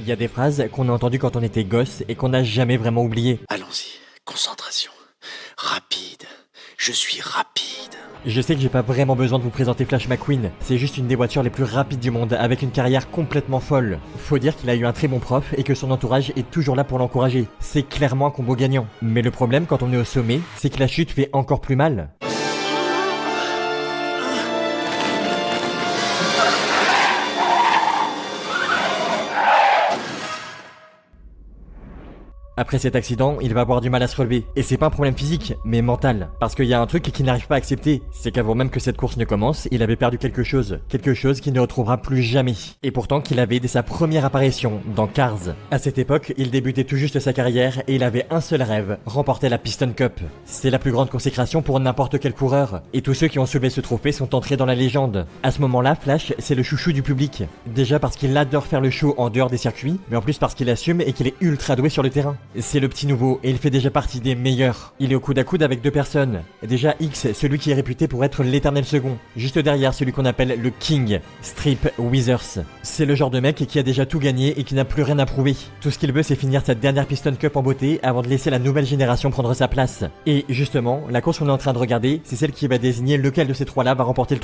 Il y a des phrases qu'on a entendues quand on était gosse et qu'on n'a jamais vraiment oubliées. Allons-y, concentration. Rapide. Je suis rapide. Je sais que j'ai pas vraiment besoin de vous présenter Flash McQueen, c'est juste une des voitures les plus rapides du monde avec une carrière complètement folle. Faut dire qu'il a eu un très bon prof et que son entourage est toujours là pour l'encourager. C'est clairement un combo gagnant. Mais le problème quand on est au sommet, c'est que la chute fait encore plus mal. Après cet accident, il va avoir du mal à se relever. Et c'est pas un problème physique, mais mental. Parce qu'il y a un truc qu'il n'arrive pas à accepter. C'est qu'avant même que cette course ne commence, il avait perdu quelque chose. Quelque chose qu'il ne retrouvera plus jamais. Et pourtant qu'il avait dès sa première apparition dans Cars. À cette époque, il débutait tout juste sa carrière et il avait un seul rêve, remporter la Piston Cup. C'est la plus grande consécration pour n'importe quel coureur. Et tous ceux qui ont soulevé ce trophée sont entrés dans la légende. À ce moment-là, Flash, c'est le chouchou du public. Déjà parce qu'il adore faire le show en dehors des circuits, mais en plus parce qu'il assume et qu'il est ultra doué sur le terrain. C'est le petit nouveau et il fait déjà partie des meilleurs. Il est au coude à coude avec deux personnes. Déjà X, celui qui est réputé pour être l'éternel second. Juste derrière celui qu'on appelle le King, Strip Withers. C'est le genre de mec qui a déjà tout gagné et qui n'a plus rien à prouver. Tout ce qu'il veut c'est finir sa dernière Piston Cup en beauté avant de laisser la nouvelle génération prendre sa place. Et justement, la course qu'on est en train de regarder, c'est celle qui va désigner lequel de ces trois-là va remporter le trophée.